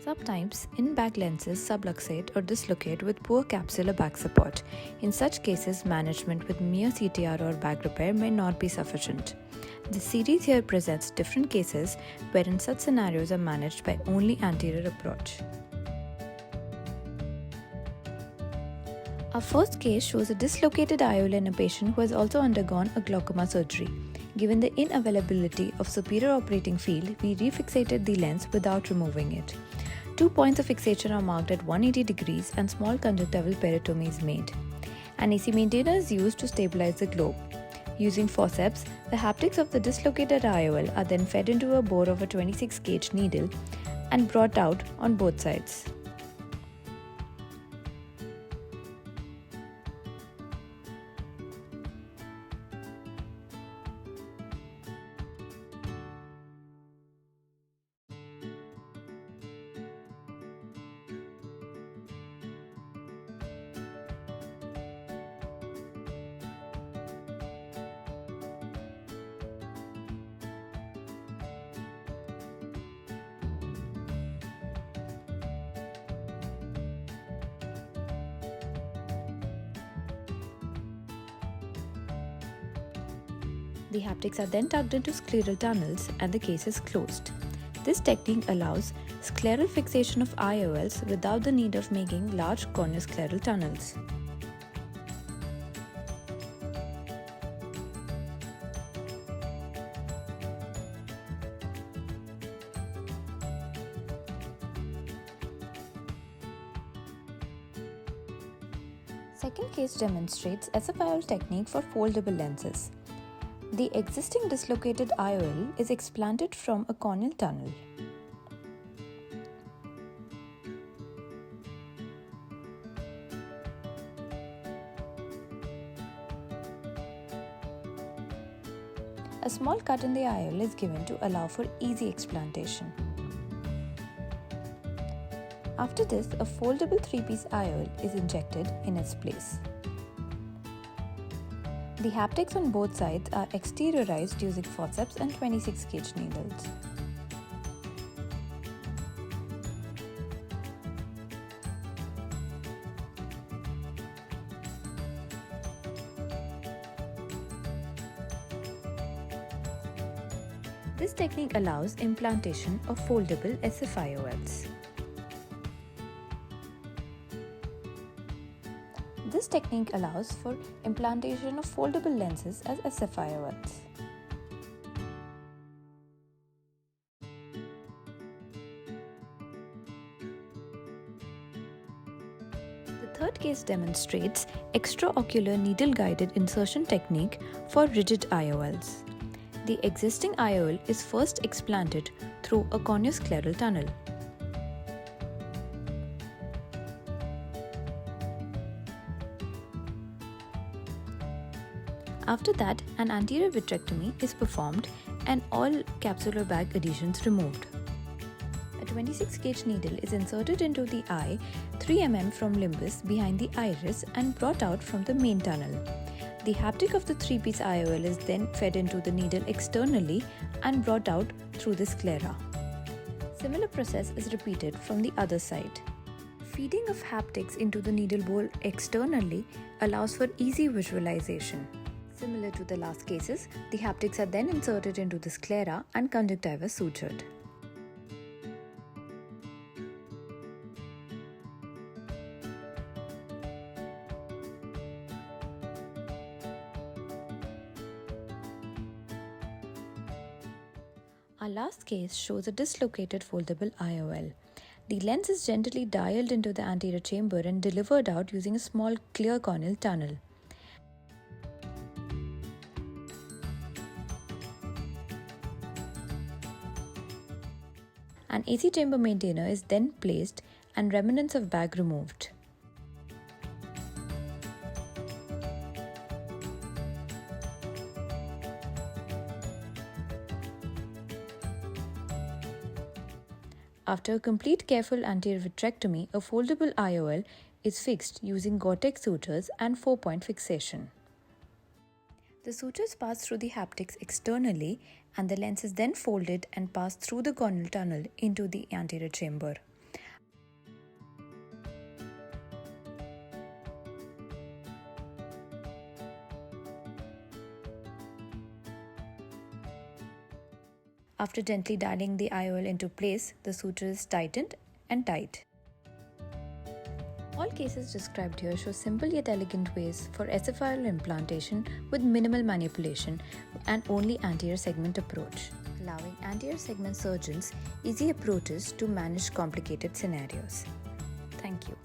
Sometimes, in-bag lenses subluxate or dislocate with poor capsular bag support. In such cases, management with mere CTR or bag repair may not be sufficient. The series here presents different cases wherein such scenarios are managed by only anterior approach. Our first case shows a dislocated IOL in a patient who has also undergone a glaucoma surgery. Given the inavailability of superior operating field, we refixated the lens without removing it. 2 points of fixation are marked at 180 degrees and small conjunctival peritomy is made. An AC maintainer is used to stabilize the globe. Using forceps, the haptics of the dislocated IOL are then fed into a bore of a 26 gauge needle and brought out on both sides. The haptics are then tucked into scleral tunnels and the case is closed. This technique allows scleral fixation of IOLs without the need of making large corneoscleral tunnels. Second case demonstrates SFIOL technique for foldable lenses. The existing dislocated IOL is explanted from a corneal tunnel. A small cut in the IOL is given to allow for easy explantation. After this, a foldable 3-piece IOL is injected in its place. The haptics on both sides are exteriorized using forceps and 26 gauge needles. This technique allows implantation of foldable SFIOLs. This technique allows for implantation of foldable lenses as SFIOLs. The third case demonstrates extraocular needle-guided insertion technique for rigid IOLs. The existing IOL is first explanted through a corneoscleral tunnel. After that, an anterior vitrectomy is performed and all capsular bag adhesions removed. A 26 gauge needle is inserted into the eye 3 mm from limbus behind the iris and brought out from the main tunnel. The haptic of the 3-piece IOL is then fed into the needle externally and brought out through the sclera. Similar process is repeated from the other side. Feeding of haptics into the needle bore externally allows for easy visualization. Similar to the last cases, the haptics are then inserted into the sclera and conjunctiva sutured. Our last case shows a dislocated foldable IOL. The lens is gently dialed into the anterior chamber and delivered out using a small clear corneal tunnel. An AC chamber maintainer is then placed and remnants of bag removed. After a complete careful anterior vitrectomy, a foldable IOL is fixed using Gore-Tex sutures and 4-point fixation. The sutures pass through the haptics externally and the lens is then folded and passed through the corneal tunnel into the anterior chamber. After gently dialing the IOL into place, the suture is tightened and tied. All cases described here show simple yet elegant ways for SFIOL implantation with minimal manipulation and only anterior segment approach, allowing anterior segment surgeons easy approaches to manage complicated scenarios. Thank you.